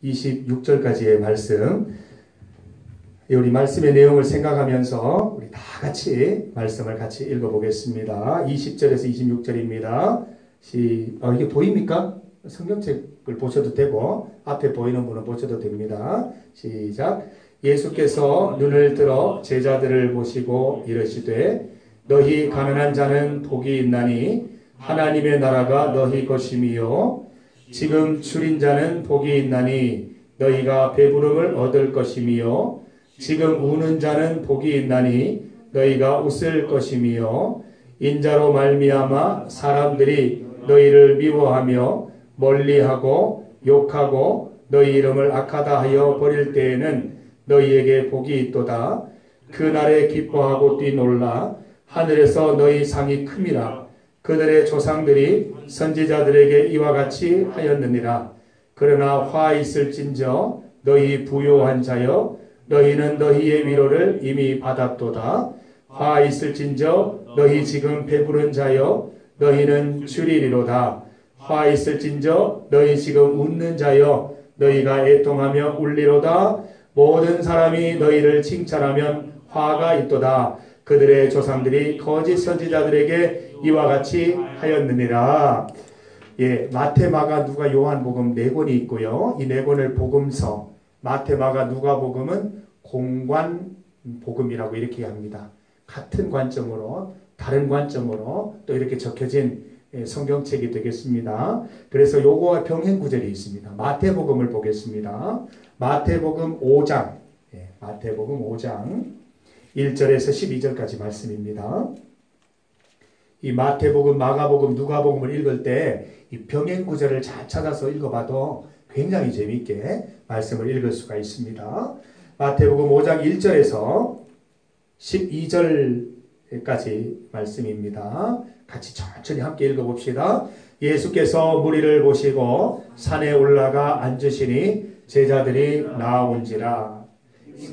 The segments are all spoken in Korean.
26절까지의 말씀. 우리 말씀의 내용을 생각하면서 우리 다 같이 말씀을 같이 읽어보겠습니다. 20절에서 26절입니다. 이게 보입니까? 성경책을 보셔도 되고 앞에 보이는 분은 보셔도 됩니다. 시작. 예수께서 눈을 들어 제자들을 보시고 이르시되 너희 가난한 자는 복이 있나니 하나님의 나라가 너희 것임이요 지금 줄인 자는 복이 있나니 너희가 배부름을 얻을 것임이요 지금 우는 자는 복이 있나니 너희가 웃을 것임이요 인자로 말미암아 사람들이 너희를 미워하며 멀리하고 욕하고 너희 이름을 악하다 하여 버릴 때에는 너희에게 복이 있도다. 그날에 기뻐하고 뛰놀라. 하늘에서 너희 상이 큼이라. 그들의 조상들이 선지자들에게 이와 같이 하였느니라. 그러나 화 있을진저 너희 부요한 자여 너희는 너희의 위로를 이미 받았도다. 화 있을진저 너희 지금 배부른 자여 너희는 줄이리로다. 화 있을진저 너희 지금 웃는 자여 너희가 애통하며 울리로다. 모든 사람이 너희를 칭찬하면 화가 있도다. 그들의 조상들이 거짓 선지자들에게 이와 같이 하였느니라. 마태, 마가, 누가, 요한복음 4권이 있고요. 이 4권을 복음서, 마태, 마가, 누가복음은 공관 복음이라고 이렇게 합니다. 같은 관점으로, 다른 관점으로 또 이렇게 적혀진 성경책이 되겠습니다. 그래서 요거와 병행 구절이 있습니다. 마태복음을 보겠습니다. 마태복음 5장, 마태복음 5장 1절에서 12절까지 말씀입니다. 이 마태복음, 마가복음, 누가복음을 읽을 때 이 병행 구절을 잘 찾아서 읽어봐도 굉장히 재미있게 말씀을 읽을 수가 있습니다. 마태복음 5장 1절에서 12절까지 말씀입니다. 같이 천천히 함께 읽어봅시다. 예수께서 무리를 보시고 산에 올라가 앉으시니 제자들이 나아온지라.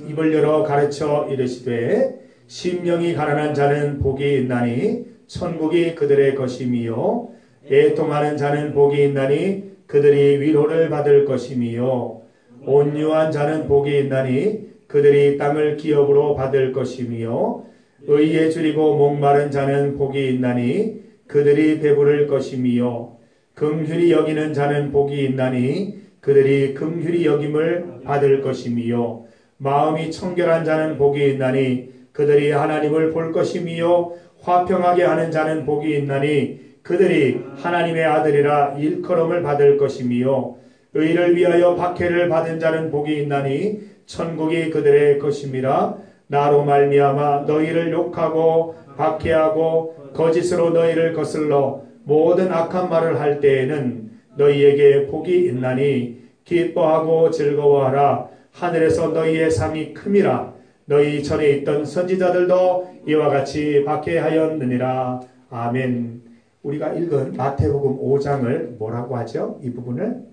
입을 열어 가르쳐 이르시되 심령이 가난한 자는 복이 있나니 천국이 그들의 것임이요 애통하는 자는 복이 있나니 그들이 위로를 받을 것임이요 온유한 자는 복이 있나니 그들이 땅을 기업으로 받을 것임이요 의에 줄이고 목마른 자는 복이 있나니 그들이 배부를 것임이요 긍휼히 여기는 자는 복이 있나니 그들이 긍휼히 여김을 받을 것임이요 마음이 청결한 자는 복이 있나니 그들이 하나님을 볼 것임이요 화평하게 하는 자는 복이 있나니 그들이 하나님의 아들이라 일컬음을 받을 것임이요 의를 위하여 박해를 받은 자는 복이 있나니 천국이 그들의 것임이라. 나로 말미암아 너희를 욕하고 박해하고 거짓으로 너희를 거슬러 모든 악한 말을 할 때에는 너희에게 복이 있나니 기뻐하고 즐거워하라. 하늘에서 너희의 상이 큼이라. 너희 전에 있던 선지자들도 이와 같이 박해하였느니라. 아멘. 우리가 읽은 마태복음 5장을 뭐라고 하죠? 이 부분을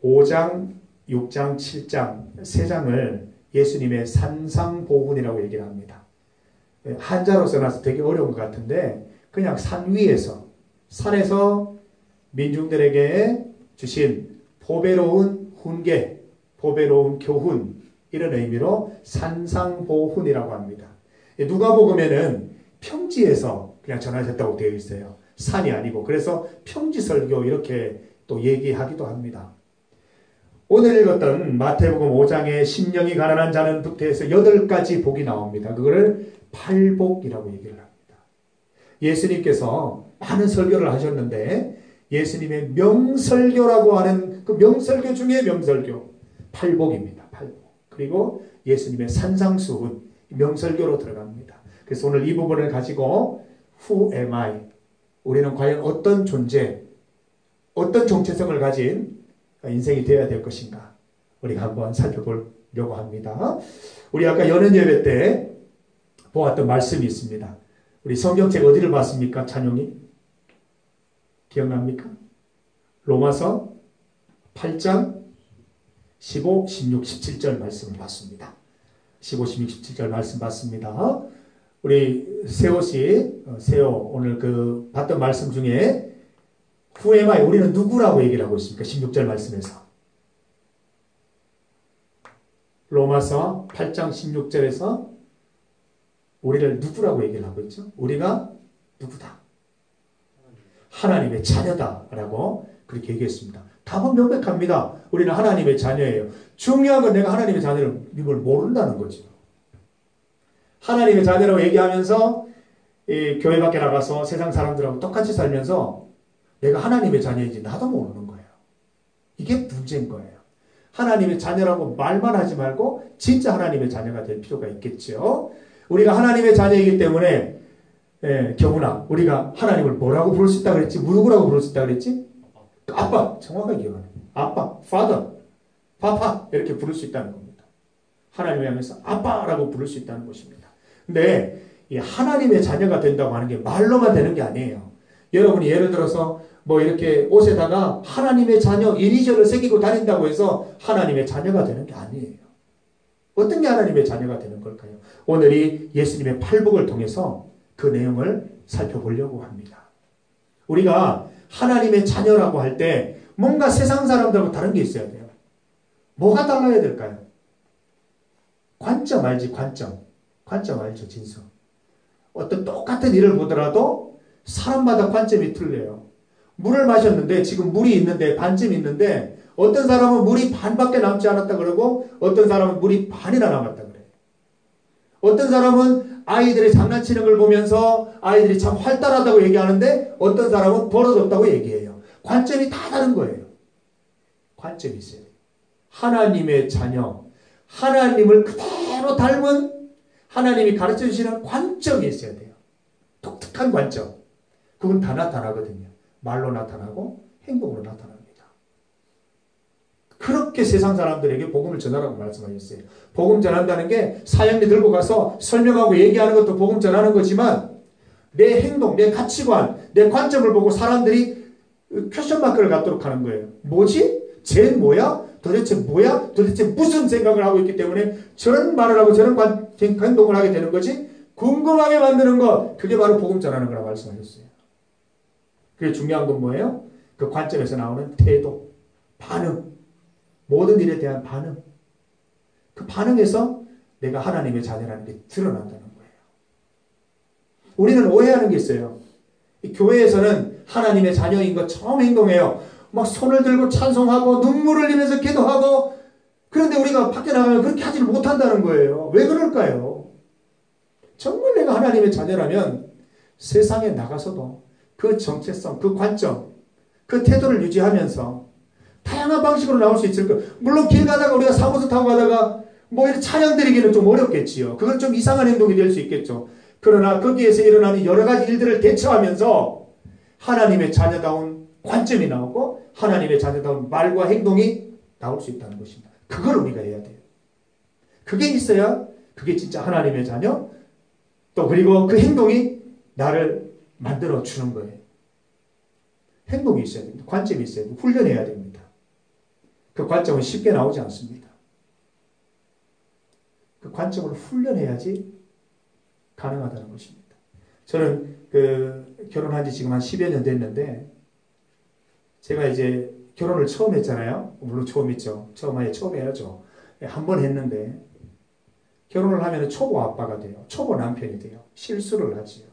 5장, 6장, 7장 3장을 예수님의 산상보훈이라고 얘기를 합니다. 한자로 써놔서 되게 어려운 것 같은데 그냥 산 위에서 산에서 민중들에게 주신 보배로운 훈계, 보배로운 교훈 이런 의미로 산상보훈이라고 합니다. 누가복음에는 평지에서 그냥 전하셨다고 되어 있어요. 산이 아니고. 그래서 평지설교 이렇게 또 얘기하기도 합니다. 오늘 읽었던 마태복음 5장에 심령이 가난한 자는 부터 해서 8가지 복이 나옵니다. 그거를 팔복이라고 얘기를 합니다. 예수님께서 많은 설교를 하셨는데 예수님의 명설교라고 하는 그 명설교 중에 명설교 팔복입니다. 팔복. 그리고 예수님의 산상수훈 명설교로 들어갑니다. 그래서 오늘 이 부분을 가지고 Who am I? 우리는 과연 어떤 존재, 어떤 정체성을 가진 인생이 되어야 될 것인가? 우리가 한번 살펴보려고 합니다. 우리 아까 연은 예배 때 보았던 말씀이 있습니다. 우리 성경책 어디를 봤습니까? 찬용이? 기억납니까? 로마서 8장 15, 16, 17절 말씀을 봤습니다. 15, 16, 17절 말씀 봤습니다. 우리 세호 오늘 그 봤던 말씀 중에 Who am I? 우리는 누구라고 얘기를 하고 있습니까? 16절 말씀에서 로마서 8장 16절에서 우리를 누구라고 얘기를 하고 있죠? 우리가 누구다? 하나님의 자녀다라고 그렇게 얘기했습니다. 답은 명백합니다. 우리는 하나님의 자녀예요. 중요한 건 내가 하나님의 자녀를 모른다는 거죠. 하나님의 자녀라고 얘기하면서 교회 밖에 나가서 세상 사람들하고 똑같이 살면서 내가 하나님의 자녀인지 나도 모르는 거예요. 이게 문제인 거예요. 하나님의 자녀라고 말만 하지 말고 진짜 하나님의 자녀가 될 필요가 있겠죠. 우리가 하나님의 자녀이기 때문에 경훈아, 우리가 하나님을 뭐라고 부를 수 있다 그랬지? 누구라고 부를 수 있다 그랬지? 아빠, 정확하게 기억하네. 아빠, father, 파파 이렇게 부를 수 있다는 겁니다. 하나님을 향해서 아빠라고 부를 수 있다는 것입니다. 근데 이 하나님의 자녀가 된다고 하는 게 말로만 되는 게 아니에요. 여러분이 예를 들어서 뭐 이렇게 옷에다가 하나님의 자녀 이니셜을 새기고 다닌다고 해서 하나님의 자녀가 되는 게 아니에요. 어떤 게 하나님의 자녀가 되는 걸까요? 오늘이 예수님의 팔복을 통해서 그 내용을 살펴보려고 합니다. 우리가 하나님의 자녀라고 할 때 뭔가 세상 사람들하고 다른 게 있어야 돼요. 뭐가 달라야 될까요? 관점 알지? 관점 알죠? 진수. 어떤 똑같은 일을 보더라도 사람마다 관점이 틀려요. 물을 마셨는데 지금 물이 있는데 반쯤 있는데 어떤 사람은 물이 반밖에 남지 않았다 그러고 어떤 사람은 물이 반이나 남았다 그래요. 어떤 사람은 아이들이 장난치는 걸 보면서 아이들이 참 활달하다고 얘기하는데 어떤 사람은 버릇없다고 얘기해요. 관점이 다 다른 거예요. 관점이 있어요. 하나님의 자녀, 하나님을 그대로 닮은 하나님이 가르쳐 주시는 관점이 있어야 돼요. 독특한 관점. 그건 다 나타나거든요. 말로 나타나고 행동으로 나타납니다. 그렇게 세상 사람들에게 복음을 전하라고 말씀하셨어요. 복음 전한다는 게 사형리 들고 가서 설명하고 얘기하는 것도 복음 전하는 거지만 내 행동, 내 가치관, 내 관점을 보고 사람들이 퀘스천 마크를 갖도록 하는 거예요. 뭐지? 쟤 뭐야? 도대체 뭐야? 도대체 무슨 생각을 하고 있기 때문에 저런 말을 하고 저런 행동을 하게 되는 거지? 궁금하게 만드는 것, 그게 바로 복음 전하는 거라고 말씀하셨어요. 그게 중요한 건 뭐예요? 그 관점에서 나오는 태도, 반응, 모든 일에 대한 반응. 그 반응에서 내가 하나님의 자녀라는 게 드러난다는 거예요. 우리는 오해하는 게 있어요. 이 교회에서는 하나님의 자녀인 것처럼 행동해요. 막 손을 들고 찬송하고 눈물을 흘리면서 기도하고 그런데 우리가 밖에 나가면 그렇게 하지를 못한다는 거예요. 왜 그럴까요? 정말 내가 하나님의 자녀라면 세상에 나가서도 그 정체성, 그 관점, 그 태도를 유지하면서 다양한 방식으로 나올 수 있을 거예요. 물론 길 가다가 우리가 사무소 타고 가다가 뭐 이렇게 찬양 드리기는 좀 어렵겠지요. 그건 좀 이상한 행동이 될 수 있겠죠. 그러나 거기에서 일어나는 여러 가지 일들을 대처하면서 하나님의 자녀다운 관점이 나오고 하나님의 자녀다운 말과 행동이 나올 수 있다는 것입니다. 그걸 우리가 해야 돼요. 그게 있어야 그게 진짜 하나님의 자녀 또 그리고 그 행동이 나를 만들어 주는 거예요. 행동이 있어야 됩니다. 관점이 있어야 됩니다. 훈련해야 됩니다. 그 관점은 쉽게 나오지 않습니다. 그 관점을 훈련해야지 가능하다는 것입니다. 저는 결혼한 지 지금 한 10여 년 됐는데 제가 이제 결혼을 처음 했잖아요. 물론 처음 했죠. 처음 해야죠. 한 번 했는데 결혼을 하면 초보 아빠가 돼요. 초보 남편이 돼요. 실수를 하지요.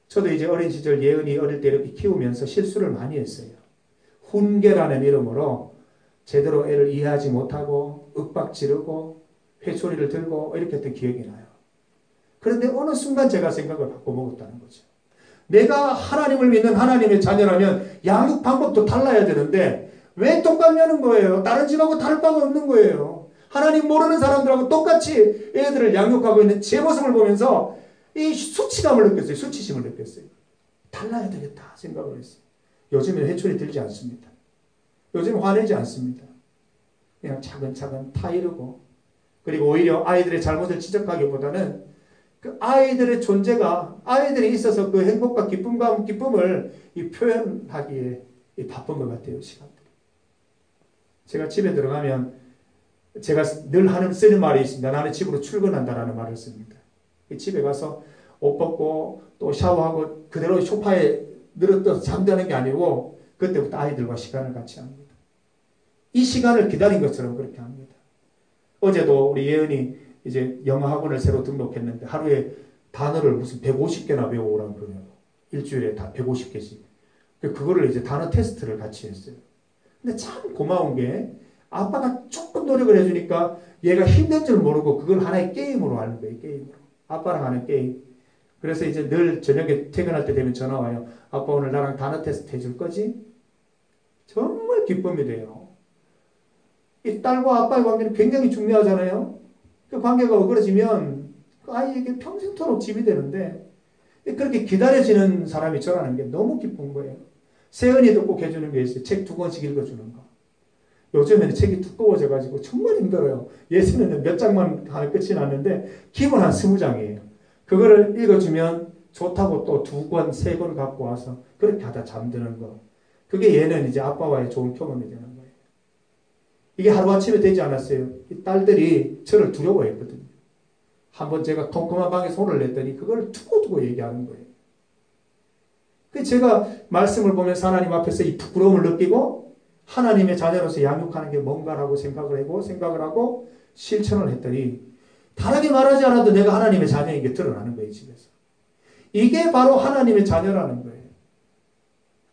저도 이제 어린 시절 예은이 어릴 때 이렇게 키우면서 실수를 많이 했어요. 훈계라는 이름으로 제대로 애를 이해하지 못하고 윽박 지르고 회초리를 들고 이렇게 했던 기억이 나요. 그런데 어느 순간 제가 생각을 바꿔먹었다는 거죠. 내가 하나님을 믿는 하나님의 자녀라면 양육 방법도 달라야 되는데 왜 똑같냐는 거예요. 다른 집하고 다를 바가 없는 거예요. 하나님 모르는 사람들하고 똑같이 애들을 양육하고 있는 제 모습을 보면서 이 수치감을 느꼈어요. 수치심을 느꼈어요. 달라야 되겠다 생각을 했어요. 요즘에는 회초리 들지 않습니다. 요즘 화내지 않습니다. 그냥 차근차근 타이르고 그리고 오히려 아이들의 잘못을 지적하기보다는 그 아이들의 존재가 아이들이 있어서 그 행복과 기쁨을 표현하기에 바쁜 것 같아요. 시간들이. 제가 집에 들어가면 제가 늘 쓰는 말이 있습니다. 나는 집으로 출근한다라는 말을 씁니다. 집에 가서 옷 벗고 또 샤워하고 그대로 소파에 늘어떠서 잠자는 게 아니고 그때부터 아이들과 시간을 같이 합니다. 이 시간을 기다린 것처럼 그렇게 합니다. 어제도 우리 예은이 이제 영어 학원을 새로 등록했는데 하루에 단어를 무슨 150개나 외워오라는 거예요. 일주일에 다 150개씩. 그거를 이제 단어 테스트를 같이 했어요. 근데 참 고마운 게 아빠가 조금 노력을 해주니까 얘가 힘든 줄 모르고 그걸 하나의 게임으로 하는 거예요. 게임으로. 아빠랑 하는 게임. 그래서 이제 늘 저녁에 퇴근할 때 되면 전화 와요. 아빠 오늘 나랑 단어 테스트 해줄 거지? 정말 기쁨이 돼요. 이 딸과 아빠의 관계는 굉장히 중요하잖아요. 그 관계가 어그러지면 그 아이에게 평생토록 집이 되는데 그렇게 기다려지는 사람이 저라는 게 너무 기쁜 거예요. 세은이도 꼭 해주는 게 있어요. 책 2권씩 읽어주는 거. 요즘에는 책이 두꺼워져가지고 정말 힘들어요. 예전에는 몇 장만 하면 끝이 났는데 기본 한 20장이에요. 그거를 읽어주면 좋다고 또 2권, 3권 갖고 와서 그렇게 하다 잠드는 거. 그게 얘는 이제 아빠와의 좋은 경험이 되는 거예요. 이게 하루아침에 되지 않았어요. 이 딸들이 저를 두려워했거든요. 한번 제가 컴컴한 방에 손을 냈더니 그걸 두고두고 얘기하는 거예요. 제가 말씀을 보면서 하나님 앞에서 이 부끄러움을 느끼고 하나님의 자녀로서 양육하는 게 뭔가라고 생각을 하고 실천을 했더니 다르게 말하지 않아도 내가 하나님의 자녀인 게 드러나는 거예요, 집에서. 이게 바로 하나님의 자녀라는 거예요.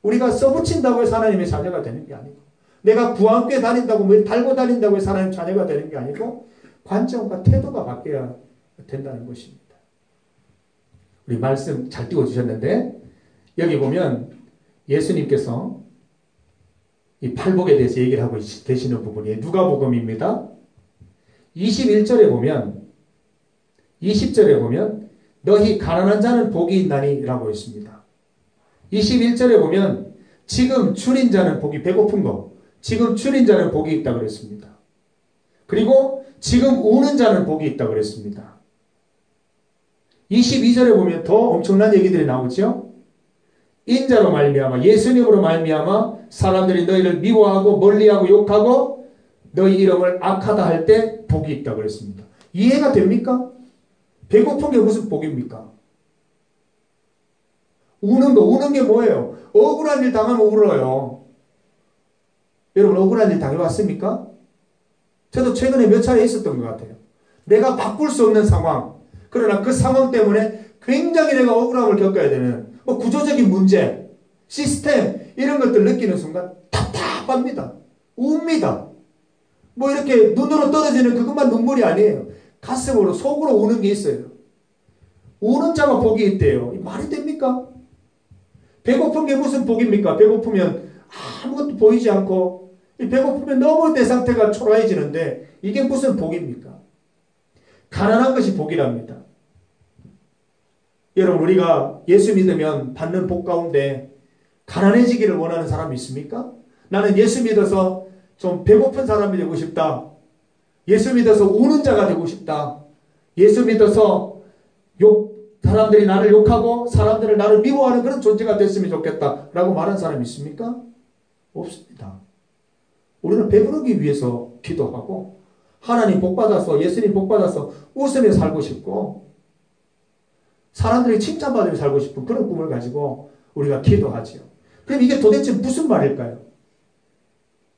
우리가 써붙인다고 해서 하나님의 자녀가 되는 게 아니고 내가 구한교회 다닌다고 뭘 달고 다닌다고 해서 하나님 자녀가 되는 게 아니고 관점과 태도가 바뀌어야 된다는 것입니다. 우리 말씀 잘 띄워주셨는데 여기 보면 예수님께서 이 팔복에 대해서 얘기를 하고 계시는 부분이 누가복음입니다. 21절에 보면 20절에 보면 너희 가난한 자는 복이 있나니 라고 했습니다. 21절에 보면 지금 줄인 자는 복이 배고픈 거 지금 줄인 자는 복이 있다 그랬습니다. 그리고 지금 우는 자는 복이 있다 그랬습니다. 22절에 보면 더 엄청난 얘기들이 나오죠. 인자로 말미암아 예수님으로 말미암아 사람들이 너희를 미워하고 멀리하고 욕하고 너희 이름을 악하다 할 때 복이 있다 그랬습니다. 이해가 됩니까? 배고픈 게 무슨 복입니까? 우는 게 뭐예요? 억울한 일 당하면 울어요. 여러분 억울한 일 당해봤습니까? 저도 최근에 몇 차례 있었던 것 같아요. 내가 바꿀 수 없는 상황. 그러나 그 상황 때문에 굉장히 내가 억울함을 겪어야 되는 구조적인 문제, 시스템 이런 것들 느끼는 순간 답답합니다. 웁니다. 이렇게 눈으로 떨어지는 그것만 눈물이 아니에요. 가슴으로 속으로 우는 게 있어요. 우는 자가 복이 있대요. 말이 됩니까? 배고픈 게 무슨 복입니까? 배고프면 아무것도 보이지 않고 배고프면 너무 내 상태가 초라해지는데 이게 무슨 복입니까? 가난한 것이 복이랍니다. 여러분 우리가 예수 믿으면 받는 복 가운데 가난해지기를 원하는 사람이 있습니까? 나는 예수 믿어서 좀 배고픈 사람이 되고 싶다. 예수 믿어서 우는 자가 되고 싶다. 예수 믿어서 사람들이 나를 욕하고 사람들을 나를 미워하는 그런 존재가 됐으면 좋겠다 라고 말하는 사람이 있습니까? 없습니다. 우리는 배부르기 위해서 기도하고 하나님 복받아서 예수님 복받아서 웃으며 살고 싶고 사람들이 칭찬받으며 살고 싶은 그런 꿈을 가지고 우리가 기도하지요. 그럼 이게 도대체 무슨 말일까요?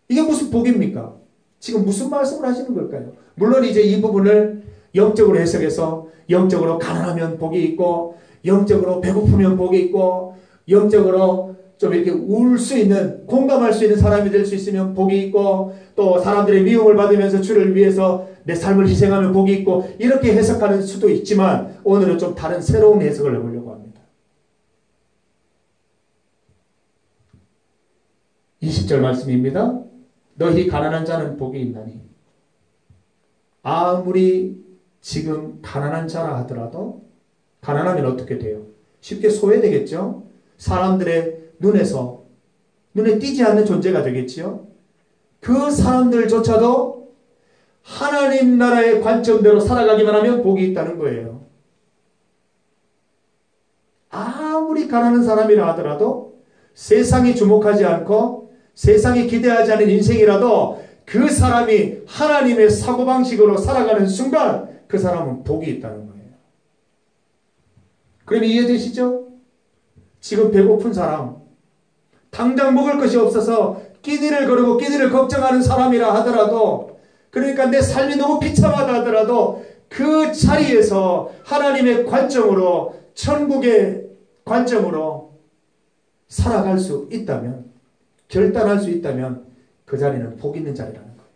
이게 무슨 복입니까? 지금 무슨 말씀을 하시는 걸까요? 물론 이제 이 부분을 영적으로 해석해서 영적으로 가난하면 복이 있고 영적으로 배고프면 복이 있고 영적으로 좀 이렇게 울 수 있는 공감할 수 있는 사람이 될 수 있으면 복이 있고 또 사람들의 미움을 받으면서 주를 위해서 내 삶을 희생하면 복이 있고 이렇게 해석하는 수도 있지만 오늘은 좀 다른 새로운 해석을 해보려고 합니다. 20절 말씀입니다. 너희 가난한 자는 복이 있나니 아무리 지금 가난한 자라 하더라도 가난하면 어떻게 돼요? 쉽게 소외되겠죠? 사람들의 눈에 띄지 않는 존재가 되겠지요? 그 사람들조차도 하나님 나라의 관점대로 살아가기만 하면 복이 있다는 거예요. 아무리 가난한 사람이라 하더라도 세상이 주목하지 않고 세상이 기대하지 않은 인생이라도 그 사람이 하나님의 사고방식으로 살아가는 순간 그 사람은 복이 있다는 거예요. 그럼 이해되시죠? 지금 배고픈 사람, 당장 먹을 것이 없어서 끼니를 거르고 끼니를 걱정하는 사람이라 하더라도 그러니까 내 삶이 너무 비참하다 하더라도 그 자리에서 하나님의 관점으로, 천국의 관점으로 살아갈 수 있다면, 결단할 수 있다면 그 자리는 복 있는 자리라는 거예요.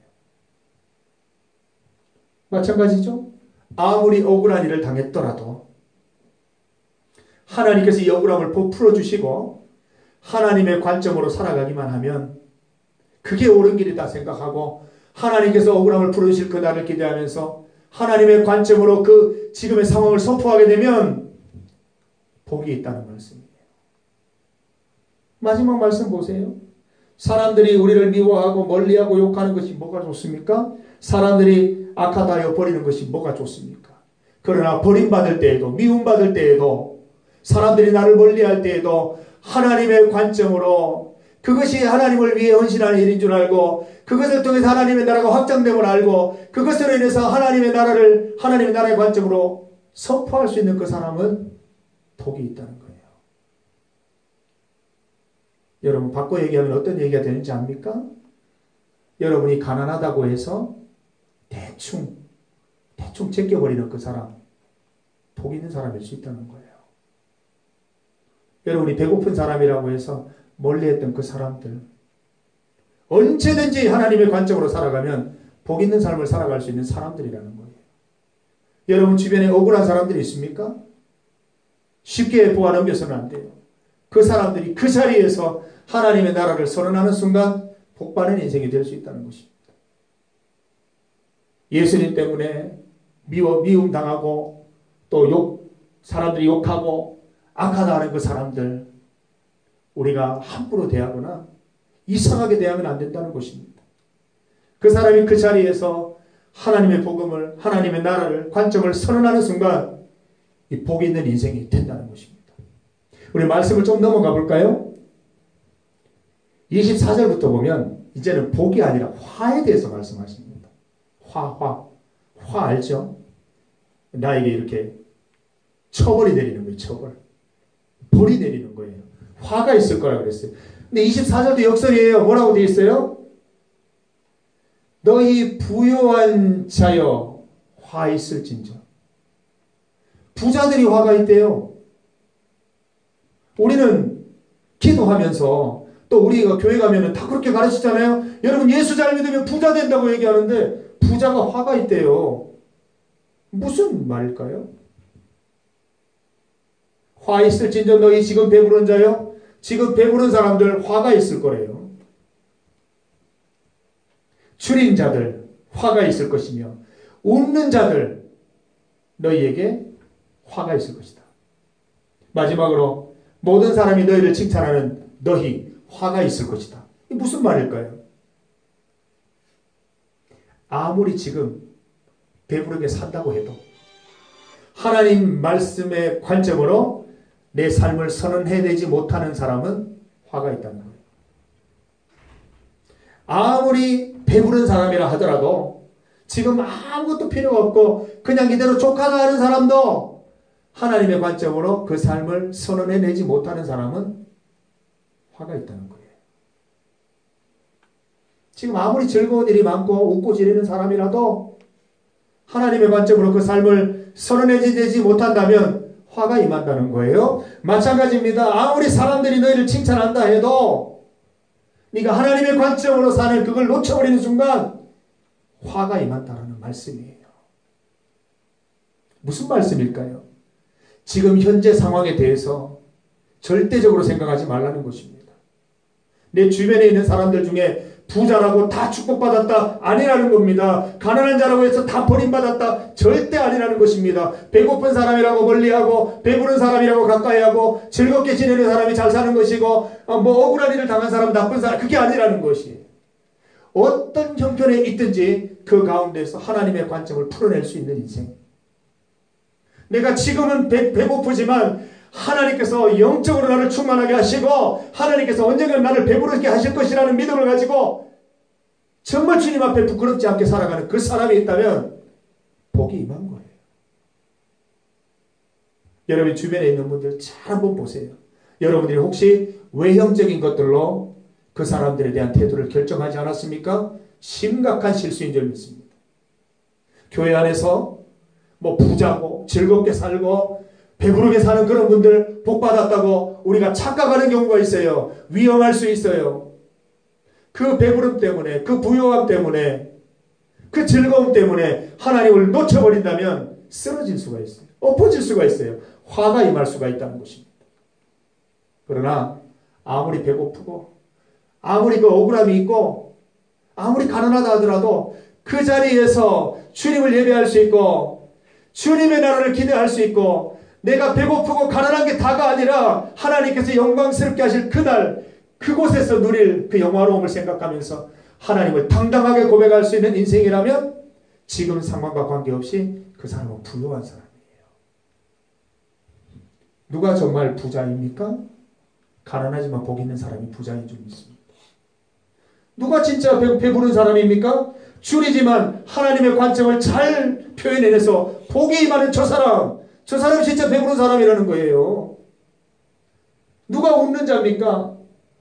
마찬가지죠. 아무리 억울한 일을 당했더라도 하나님께서 이 억울함을 풀어주시고 하나님의 관점으로 살아가기만 하면 그게 옳은 길이다 생각하고 하나님께서 억울함을 풀어주실 그날을 기대하면서 하나님의 관점으로 그 지금의 상황을 선포하게 되면 복이 있다는 말씀이에요. 마지막 말씀 보세요. 사람들이 우리를 미워하고 멀리하고 욕하는 것이 뭐가 좋습니까? 사람들이 악하다여 버리는 것이 뭐가 좋습니까? 그러나 버림받을 때에도, 미움받을 때에도, 사람들이 나를 멀리할 때에도 하나님의 관점으로 그것이 하나님을 위해 헌신하는 일인 줄 알고 그것을 통해서 하나님의 나라가 확장됨을 알고 그것으로 인해서 하나님의 나라의 관점으로 선포할 수 있는 그 사람은 복이 있다는 거예요. 여러분, 바꿔 얘기하면 어떤 얘기가 되는지 압니까? 여러분이 가난하다고 해서 대충 제껴버리는 그 사람, 복 있는 사람일 수 있다는 거예요. 여러분이 배고픈 사람이라고 해서 멀리했던 그 사람들, 언제든지 하나님의 관점으로 살아가면 복 있는 삶을 살아갈 수 있는 사람들이라는 거예요. 여러분 주변에 억울한 사람들이 있습니까? 쉽게 보아 넘겨서는 안 돼요. 그 사람들이 그 자리에서 하나님의 나라를 선언하는 순간 복받는 인생이 될 수 있다는 것입니다. 예수님 때문에 미움 당하고 또 사람들이 욕하고 악하다 하는 그 사람들, 우리가 함부로 대하거나 이상하게 대하면 안 된다는 것입니다. 그 사람이 그 자리에서 하나님의 복음을, 하나님의 나라를, 관점을 선언하는 순간 이 복이 있는 인생이 된다는 것입니다. 우리 말씀을 좀 넘어가 볼까요? 24절부터 보면 이제는 복이 아니라 화에 대해서 말씀하십니다. 화 알죠? 나에게 이렇게 처벌이 내리는 거예요. 처벌. 벌이 내리는 거예요. 화가 있을 거라고 그랬어요. 근데 24절도 역설이에요. 뭐라고 되어 있어요? 너희 부요한 자여 화 있을진저. 부자들이 화가 있대요. 우리는 기도하면서 또 우리가 교회 가면은 다 그렇게 가르치잖아요. 여러분 예수 잘 믿으면 부자 된다고 얘기하는데 부자가 화가 있대요. 무슨 말일까요? 화 있을진저 너희 지금 배부른 자요. 지금 배부른 사람들 화가 있을 거래요. 줄인 자들 화가 있을 것이며 웃는 자들 너희에게 화가 있을 것이다. 마지막으로 모든 사람이 너희를 칭찬하는 너희 화가 있을 것이다. 이게 무슨 말일까요? 아무리 지금 배부르게 산다고 해도 하나님 말씀의 관점으로 내 삶을 선언해내지 못하는 사람은 화가 있다는 거예요. 아무리 배부른 사람이라 하더라도 지금 아무것도 필요가 없고 그냥 이대로 족하다 하는 사람도 하나님의 관점으로 그 삶을 선언해내지 못하는 사람은 화가 있다는 거예요. 지금 아무리 즐거운 일이 많고 웃고 지내는 사람이라도 하나님의 관점으로 그 삶을 선언해내지 못한다면 화가 임한다는 거예요. 마찬가지입니다. 아무리 사람들이 너희를 칭찬한다 해도 네가 하나님의 관점으로 사는 그걸 놓쳐버리는 순간 화가 임한다는 말씀이에요. 무슨 말씀일까요? 지금 현재 상황에 대해서 절대적으로 생각하지 말라는 것입니다. 내 주변에 있는 사람들 중에 부자라고 다 축복받았다 아니라는 겁니다. 가난한 자라고 해서 다 버림받았다 절대 아니라는 것입니다. 배고픈 사람이라고 멀리하고 배부른 사람이라고 가까이하고 즐겁게 지내는 사람이 잘 사는 것이고 뭐 억울한 일을 당한 사람 나쁜 사람 그게 아니라는 것이에요. 어떤 형편에 있든지 그 가운데서 하나님의 관점을 풀어낼 수 있는 인생. 내가 지금은 배고프지만 하나님께서 영적으로 나를 충만하게 하시고 하나님께서 언젠가 나를 배부르게 하실 것이라는 믿음을 가지고 정말 주님 앞에 부끄럽지 않게 살아가는 그 사람이 있다면 복이 임한 거예요. 여러분 주변에 있는 분들 잘 한번 보세요. 여러분들이 혹시 외형적인 것들로 그 사람들에 대한 태도를 결정하지 않았습니까? 심각한 실수인 줄 믿습니다. 교회 안에서 뭐 부자고 즐겁게 살고 배부르게 사는 그런 분들 복 받았다고 우리가 착각하는 경우가 있어요. 위험할 수 있어요. 그 배부름 때문에, 그 부요함 때문에, 그 즐거움 때문에 하나님을 놓쳐버린다면 쓰러질 수가 있어요. 엎어질 수가 있어요. 화가 임할 수가 있다는 것입니다. 그러나 아무리 배고프고 아무리 그 억울함이 있고 아무리 가난하다 하더라도 그 자리에서 주님을 예배할 수 있고 주님의 나라를 기대할 수 있고 내가 배고프고 가난한 게 다가 아니라 하나님께서 영광스럽게 하실 그날 그곳에서 누릴 그 영화로움을 생각하면서 하나님을 당당하게 고백할 수 있는 인생이라면 지금 상황과 관계없이 그 사람은 부유한 사람이에요. 누가 정말 부자입니까? 가난하지만 복 있는 사람이 부자인 줄 믿습니다. 누가 진짜 배부른 사람입니까? 줄이지만 하나님의 관점을 잘 표현해내서 복이 임하는 저 사람이 진짜 배부른 사람이라는 거예요. 누가 웃는 자입니까?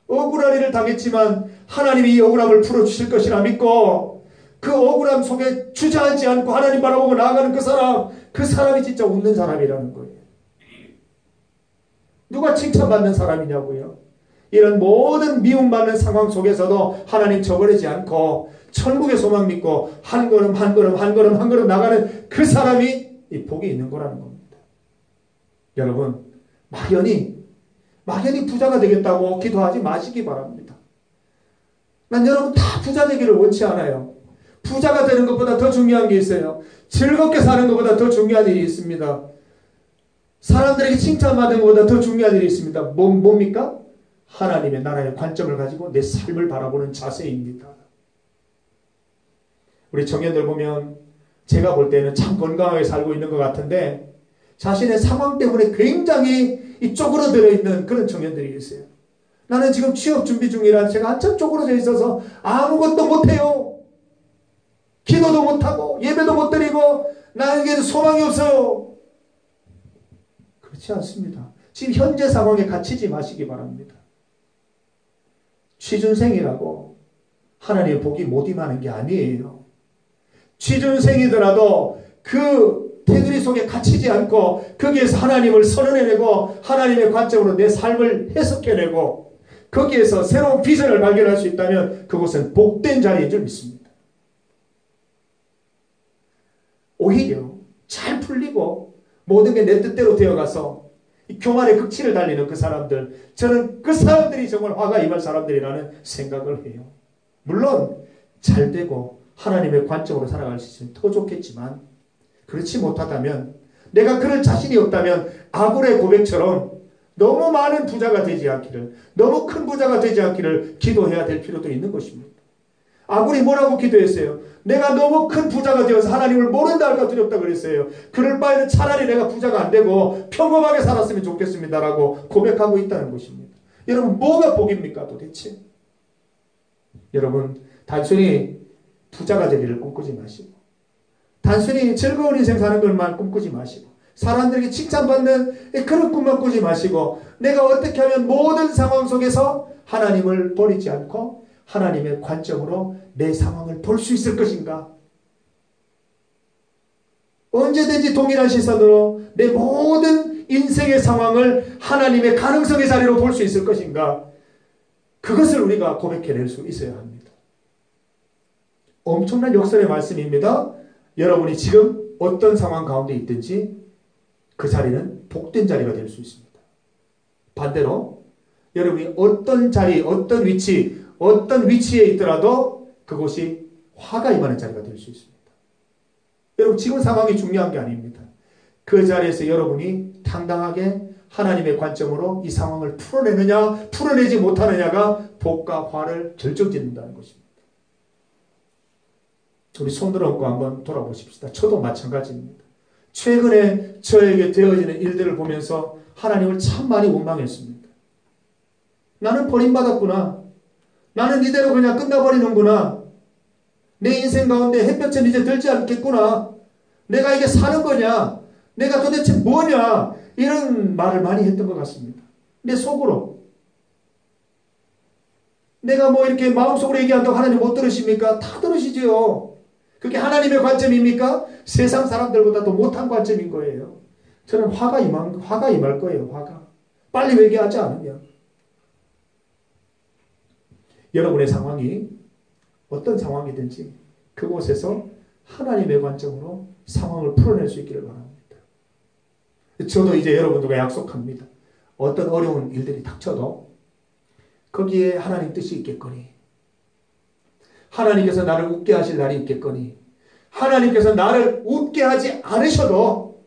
억울한 일을 당했지만 하나님이 이 억울함을 풀어주실 것이라 믿고 그 억울함 속에 주저앉지 않고 하나님 바라보고 나아가는 그 사람이 진짜 웃는 사람이라는 거예요. 누가 칭찬받는 사람이냐고요. 이런 모든 미움받는 상황 속에서도 하나님 저버리지 않고 천국의 소망 믿고 한 걸음 한 걸음 나가는 그 사람이 이 복이 있는 거라는 겁니다. 여러분 막연히 부자가 되겠다고 기도하지 마시기 바랍니다. 난 여러분 다 부자 되기를 원치 않아요. 부자가 되는 것보다 더 중요한 게 있어요. 즐겁게 사는 것보다 더 중요한 일이 있습니다. 사람들에게 칭찬받는 것보다 더 중요한 일이 있습니다. 뭡니까? 하나님의 나라의 관점을 가지고 내 삶을 바라보는 자세입니다. 우리 청년들 보면 제가 볼 때는 참 건강하게 살고 있는 것 같은데 자신의 상황 때문에 굉장히 이 쪼그러들어 있는 그런 청년들이 있어요. 나는 지금 취업 준비 중이라 제가 한참 쪼그러져 있어서 아무것도 못해요. 기도도 못하고 예배도 못 드리고 나에게는 소망이 없어요. 그렇지 않습니다. 지금 현재 상황에 갇히지 마시기 바랍니다. 취준생이라고 하나님의 복이 못 임하는 게 아니에요. 취준생이더라도 그 테두리 속에 갇히지 않고 거기에서 하나님을 선언해내고 하나님의 관점으로 내 삶을 해석해내고 거기에서 새로운 비전을 발견할 수 있다면 그곳은 복된 자리인 줄 믿습니다. 오히려 잘 풀리고 모든 게 내 뜻대로 되어가서 이 교만의 극치를 달리는 그 사람들, 저는 그 사람들이 정말 화가 임할 사람들이라는 생각을 해요. 물론 잘 되고 하나님의 관점으로 살아갈 수 있으면 더 좋겠지만 그렇지 못하다면 내가 그럴 자신이 없다면 아굴의 고백처럼 너무 많은 부자가 되지 않기를, 너무 큰 부자가 되지 않기를 기도해야 될 필요도 있는 것입니다. 아굴이 뭐라고 기도했어요? 내가 너무 큰 부자가 되어서 하나님을 모른다 할까 두렵다 그랬어요. 그럴 바에는 차라리 내가 부자가 안 되고 평범하게 살았으면 좋겠습니다라고 고백하고 있다는 것입니다. 여러분 뭐가 복입니까 도대체? 여러분 단순히 부자가 되기를 꿈꾸지 마시고 단순히 즐거운 인생 사는 것만 꿈꾸지 마시고 사람들에게 칭찬받는 그런 꿈만 꾸지 마시고 내가 어떻게 하면 모든 상황 속에서 하나님을 버리지 않고 하나님의 관점으로 내 상황을 볼 수 있을 것인가? 언제든지 동일한 시선으로 내 모든 인생의 상황을 하나님의 가능성의 자리로 볼 수 있을 것인가? 그것을 우리가 고백해낼 수 있어야 합니다. 엄청난 역설의 말씀입니다. 여러분이 지금 어떤 상황 가운데 있든지 그 자리는 복된 자리가 될 수 있습니다. 반대로 여러분이 어떤 자리, 어떤 위치에 있더라도 그곳이 화가 임하는 자리가 될 수 있습니다. 여러분 지금 상황이 중요한 게 아닙니다. 그 자리에서 여러분이 당당하게 하나님의 관점으로 이 상황을 풀어내느냐 풀어내지 못하느냐가 복과 화를 결정짓는다는 것입니다. 우리 손들어 얹고 한번 돌아보십시다. 저도 마찬가지입니다. 최근에 저에게 되어지는 일들을 보면서 하나님을 참 많이 원망했습니다. 나는 버림받았구나. 나는 이대로 그냥 끝나버리는구나. 내 인생 가운데 햇볕은 이제 들지 않겠구나. 내가 이게 사는 거냐? 내가 도대체 뭐냐? 이런 말을 많이 했던 것 같습니다. 내 속으로. 내가 뭐 이렇게 마음속으로 얘기한다고 하나님 못 들으십니까? 다 들으시지요. 그게 하나님의 관점입니까? 세상 사람들보다도 못한 관점인 거예요. 저는 화가 임할 거예요. 화가. 빨리 회개하지 않으면. 여러분의 상황이 어떤 상황이든지 그곳에서 하나님의 관점으로 상황을 풀어낼 수 있기를 바랍니다. 저도 이제 여러분들과 약속합니다. 어떤 어려운 일들이 닥쳐도 거기에 하나님 뜻이 있겠거니, 하나님께서 나를 웃게 하실 날이 있겠거니, 하나님께서 나를 웃게 하지 않으셔도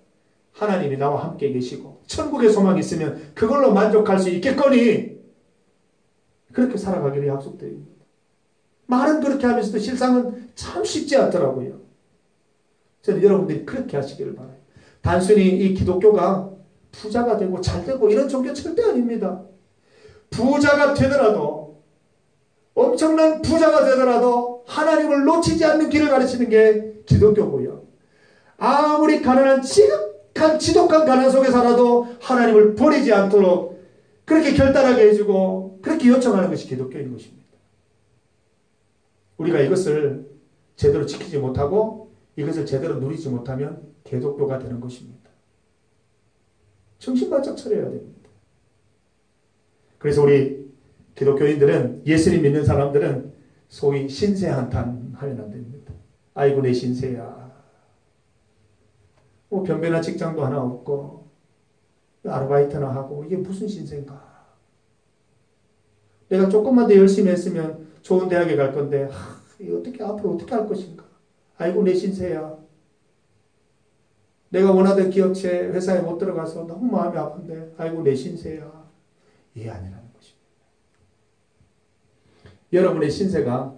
하나님이 나와 함께 계시고 천국의 소망이 있으면 그걸로 만족할 수 있겠거니, 그렇게 살아가기를 약속드립니다. 말은 그렇게 하면서도 실상은 참 쉽지 않더라고요. 저는 여러분들이 그렇게 하시기를 바라요. 단순히 이 기독교가 부자가 되고 잘 되고 이런 종교 절대 아닙니다. 부자가 되더라도, 엄청난 부자가 되더라도 하나님을 놓치지 않는 길을 가르치는 게 기독교고요. 아무리 가난한 지독한 가난 속에 살아도 하나님을 버리지 않도록 그렇게 결단하게 해주고 그렇게 요청하는 것이 기독교인 것입니다. 우리가 이것을 제대로 지키지 못하고 이것을 제대로 누리지 못하면 기독교가 되는 것입니다. 정신 바짝 차려야 됩니다. 그래서 우리 기독교인들은, 예수님 믿는 사람들은 소위 신세 한탄하면 안 됩니다. 아이고 내 신세야. 뭐 변변한 직장도 하나 없고 아르바이트나 하고 이게 무슨 신세인가. 내가 조금만 더 열심히 했으면 좋은 대학에 갈 건데 어떻게 앞으로 어떻게 할 것인가. 아이고 내 신세야. 내가 원하던 기업체 회사에 못 들어가서 너무 마음이 아픈데 아이고 내 신세야. 이해 아니라는 것입니다. 여러분의 신세가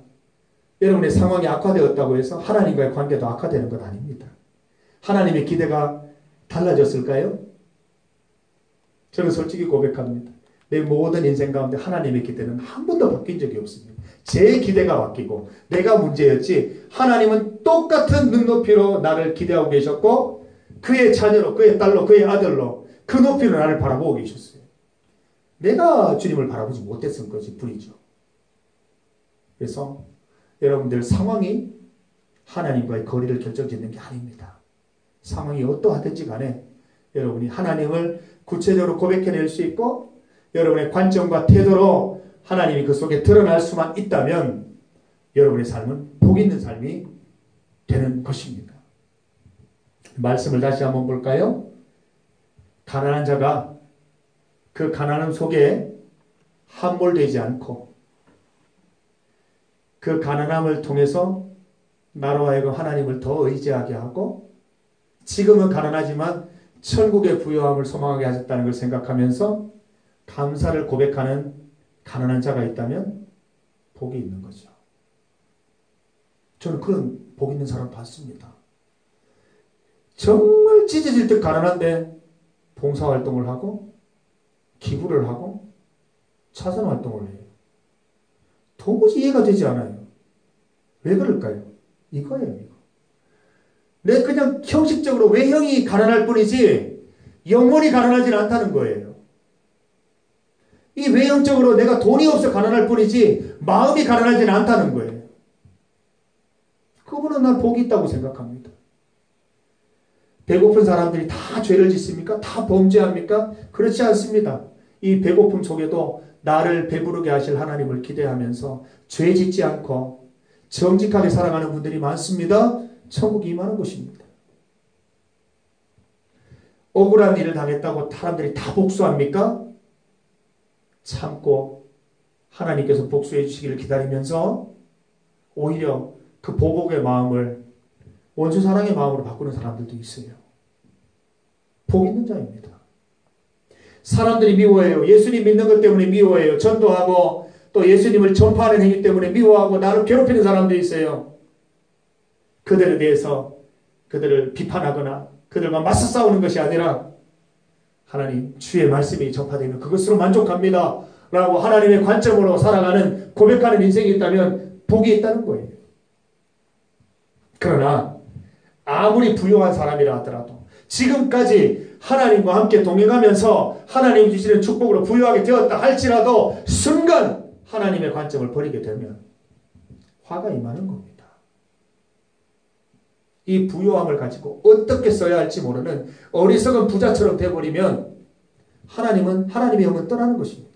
여러분의 상황이 악화되었다고 해서 하나님과의 관계도 악화되는 건 아닙니다. 하나님의 기대가 달라졌을까요? 저는 솔직히 고백합니다. 내 모든 인생 가운데 하나님의 기대는 한 번도 바뀐 적이 없습니다. 제 기대가 바뀌고 내가 문제였지 하나님은 똑같은 눈높이로 나를 기대하고 계셨고 그의 자녀로, 그의 딸로, 그의 아들로 그 높이로 나를 바라보고 계셨어요. 내가 주님을 바라보지 못했을 것이 불이죠. 그래서 여러분들 상황이 하나님과의 거리를 결정짓는 게 아닙니다. 상황이 어떠하든지 간에 여러분이 하나님을 구체적으로 고백해낼 수 있고 여러분의 관점과 태도로 하나님이 그 속에 드러날 수만 있다면 여러분의 삶은 복 있는 삶이 되는 것입니다. 말씀을 다시 한번 볼까요? 가난한 자가 그 가난함 속에 함몰되지 않고 그 가난함을 통해서 나로 하여금 하나님을 더 의지하게 하고 지금은 가난하지만 천국의 부유함을 소망하게 하셨다는 걸 생각하면서 감사를 고백하는 가난한 자가 있다면 복이 있는 거죠. 저는 그런 복 있는 사람 봤습니다. 정말 찢어질 듯 가난한데 봉사활동을 하고 기부를 하고 차선활동을 해요. 도무지 이해가 되지 않아요. 왜 그럴까요? 이거예요. 이거. 내 그냥 형식적으로 외형이 가난할 뿐이지 영혼이 가난하지 않다는 거예요. 이 외형적으로 내가 돈이 없어 가난할 뿐이지 마음이 가난하지 않다는 거예요. 그분은 난 복이 있다고 생각합니다. 배고픈 사람들이 다 죄를 짓습니까? 다 범죄합니까? 그렇지 않습니다. 이 배고픔 속에도 나를 배부르게 하실 하나님을 기대하면서 죄 짓지 않고 정직하게 살아가는 분들이 많습니다. 천국이 임하는 것입니다. 억울한 일을 당했다고 사람들이 다 복수합니까? 참고 하나님께서 복수해 주시기를 기다리면서 오히려 그 보복의 마음을 원수 사랑의 마음으로 바꾸는 사람들도 있어요. 복 있는 자입니다. 사람들이 미워해요. 예수님 믿는 것 때문에 미워해요. 전도하고 또 예수님을 전파하는 행위 때문에 미워하고 나를 괴롭히는 사람들이 있어요. 그들에 대해서 그들을 비판하거나 그들과 맞서 싸우는 것이 아니라 하나님 주의 말씀이 전파되면 그것으로 만족합니다 라고 하나님의 관점으로 살아가는 고백하는 인생이 있다면 복이 있다는 거예요. 그러나 아무리 부유한 사람이라 하더라도 지금까지 하나님과 함께 동행하면서 하나님 주시는 축복으로 부유하게 되었다 할지라도 순간 하나님의 관점을 버리게 되면 화가 임하는 겁니다. 이 부요함을 가지고 어떻게 써야 할지 모르는 어리석은 부자처럼 돼버리면 하나님의 영은 떠나는 것입니다.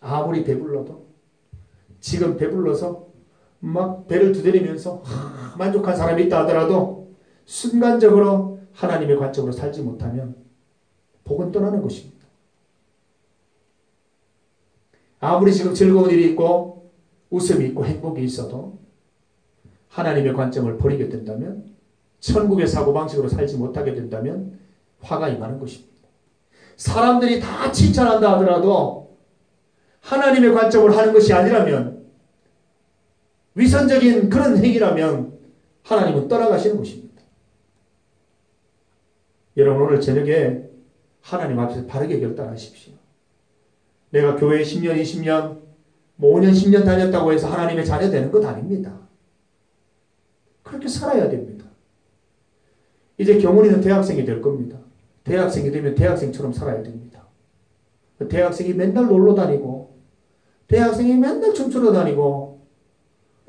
아무리 배불러도 지금 배불러서 막 배를 두드리면서 만족한 사람이 있다 하더라도 순간적으로 하나님의 관점으로 살지 못하면 복은 떠나는 것입니다. 아무리 지금 즐거운 일이 있고 웃음이 있고 행복이 있어도 하나님의 관점을 버리게 된다면, 천국의 사고방식으로 살지 못하게 된다면 화가 임하는 것입니다. 사람들이 다 칭찬한다 하더라도 하나님의 관점을 하는 것이 아니라면, 위선적인 그런 행위라면 하나님은 떠나가시는 것입니다. 여러분, 오늘 저녁에 하나님 앞에서 바르게 결단하십시오. 내가 교회에 10년, 20년, 5년, 10년 다녔다고 해서 하나님의 자녀 되는 것 아닙니다. 그렇게 살아야 됩니다. 이제 경훈이는 대학생이 될 겁니다. 대학생이 되면 대학생처럼 살아야 됩니다. 대학생이 맨날 놀러 다니고, 대학생이 맨날 춤추러 다니고,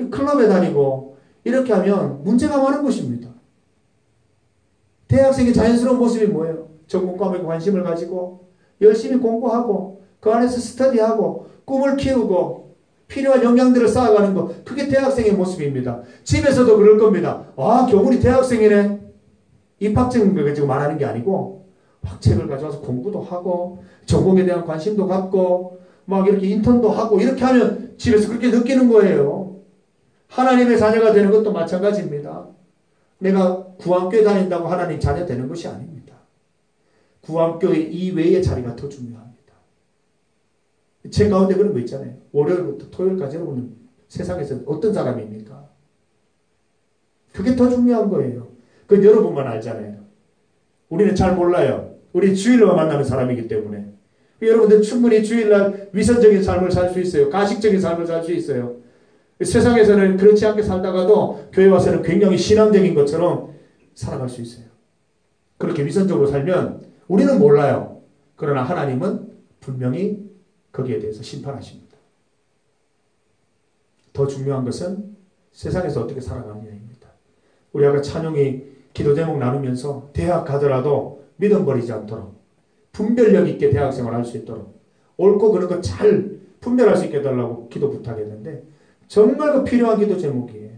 클럽에 다니고, 이렇게 하면 문제가 많은 것입니다. 대학생의 자연스러운 모습이 뭐예요? 전공 과목에 관심을 가지고 열심히 공부하고 그 안에서 스터디하고 꿈을 키우고 필요한 역량들을 쌓아가는 것, 그게 대학생의 모습입니다. 집에서도 그럴 겁니다. 아, 경훈이 대학생이네. 입학증을 가지고 말하는 게 아니고 막 책을 가져와서 공부도 하고 전공에 대한 관심도 갖고 막 이렇게 인턴도 하고 이렇게 하면 집에서 그렇게 느끼는 거예요. 하나님의 자녀가 되는 것도 마찬가지입니다. 내가 구원교회 다닌다고 하나님 자녀 되는 것이 아닙니다. 구원교회 이외의 자리가 더 중요합니다. 제 가운데 그런 거 있잖아요. 월요일부터 토요일까지 여러분은 세상에서 어떤 사람입니까? 그게 더 중요한 거예요. 그건 여러분만 알잖아요. 우리는 잘 몰라요. 우리 주일로 만나는 사람이기 때문에. 여러분들 충분히 주일날 위선적인 삶을 살 수 있어요. 가식적인 삶을 살 수 있어요. 세상에서는 그렇지 않게 살다가도 교회 와서는 굉장히 신앙적인 것처럼 살아갈 수 있어요. 그렇게 위선적으로 살면 우리는 몰라요. 그러나 하나님은 분명히 거기에 대해서 심판하십니다. 더 중요한 것은 세상에서 어떻게 살아가느냐입니다. 우리 아까 찬용이 기도 제목 나누면서 대학 가더라도 믿음 버리지 않도록 분별력 있게 대학생활 할 수 있도록 옳고 그른 거 잘 분별할 수 있게 해달라고 기도 부탁했는데 정말 그 필요한 기도 제목이에요.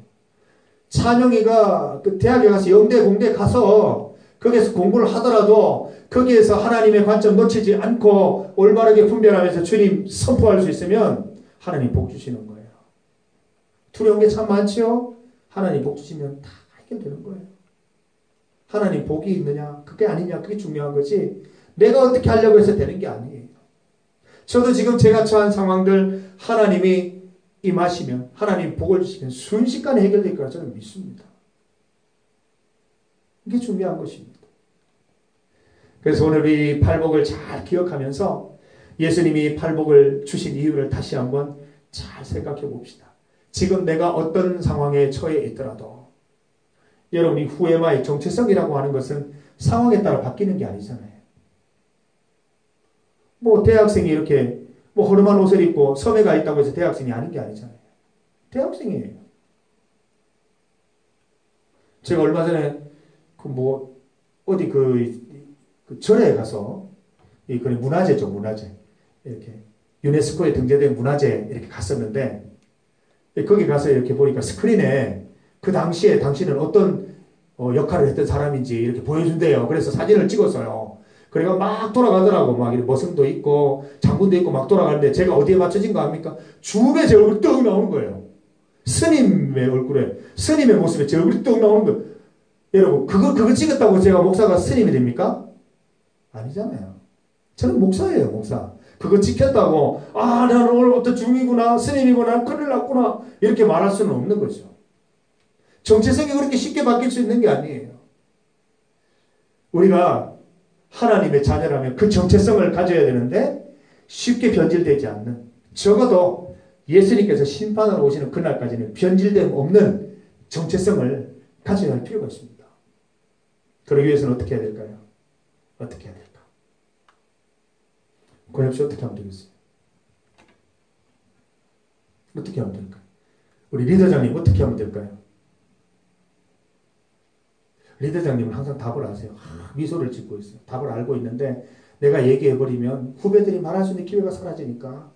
찬용이가 그 대학에 가서 영대 공대 가서 거기에서 공부를 하더라도 거기에서 하나님의 관점 놓치지 않고 올바르게 분별하면서 주님 선포할 수 있으면 하나님 복 주시는 거예요. 두려운 게 참 많지요? 하나님 복 주시면 다 해결되는 거예요. 하나님 복이 있느냐 그게 아니냐 그게 중요한 거지 내가 어떻게 하려고 해서 되는 게 아니에요. 저도 지금 제가 처한 상황들 하나님이 임하시면 하나님 복을 주시면 순식간에 해결될 거라 저는 믿습니다. 이게 중요한 것입니다. 그래서 오늘 이 팔복을 잘 기억하면서 예수님이 팔복을 주신 이유를 다시 한번 잘 생각해 봅시다. 지금 내가 어떤 상황에 처해 있더라도 여러분이 후에마의 정체성이라고 하는 것은 상황에 따라 바뀌는 게 아니잖아요. 뭐 대학생이 이렇게 뭐 허름한 옷을 입고 섬에 가 있다고 해서 대학생이 아닌 게 아니잖아요. 대학생이에요. 제가 얼마 전에 어디 그 절에 가서 이 문화재죠, 문화재. 이렇게 유네스코에 등재된 문화재 이렇게 갔었는데 거기 가서 이렇게 보니까 스크린에 그 당시에 당신은 어떤 역할을 했던 사람인지 이렇게 보여준대요. 그래서 사진을 찍었어요. 그래가 막 돌아가더라고. 막 이렇게 머슴도 있고 장군도 있고 막 돌아가는데 제가 어디에 맞춰진 거 압니까? 줌에 제 얼굴이 떡 나오는 거예요. 스님의 얼굴에, 스님의 모습에 제 얼굴이 떡 나오는 거예요. 여러분, 그거 찍었다고 제가 목사가 스님이 됩니까? 아니잖아요. 저는 목사예요, 목사. 그거 찍혔다고, 아, 나는 오늘부터 중이구나, 스님이구나, 큰일 났구나, 이렇게 말할 수는 없는 거죠. 정체성이 그렇게 쉽게 바뀔 수 있는 게 아니에요. 우리가 하나님의 자녀라면 그 정체성을 가져야 되는데 쉽게 변질되지 않는, 적어도 예수님께서 심판하러 오시는 그날까지는 변질됨 없는 정체성을 가져야 할 필요가 있습니다. 그러기 위해서는 어떻게 해야 될까요? 어떻게 해야 될까? 고엽씨 어떻게 하면 되겠어요? 어떻게 하면 될까요? 우리 리더장님 어떻게 하면 될까요? 리더장님은 항상 답을 아세요. 미소를 짓고 있어요. 답을 알고 있는데 내가 얘기해버리면 후배들이 말할 수 있는 기회가 사라지니까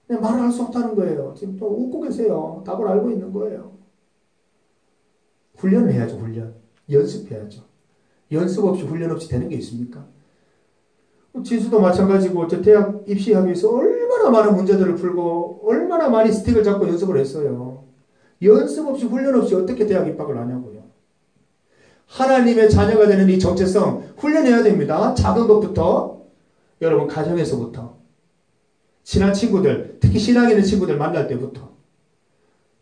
그냥 말을 할 수 없다는 거예요. 지금 또 웃고 계세요. 답을 알고 있는 거예요. 훈련을 해야죠. 훈련. 연습해야죠. 연습 없이 훈련 없이 되는 게 있습니까? 진수도 마찬가지고 저 대학 입시하기 위해서 얼마나 많은 문제들을 풀고 얼마나 많이 스틱을 잡고 연습을 했어요. 연습 없이 훈련 없이 어떻게 대학 입학을 하냐고요. 하나님의 자녀가 되는 이 정체성 훈련해야 됩니다. 작은 것부터 여러분 가정에서부터 친한 친구들 특히 신앙 있는 친구들 만날 때부터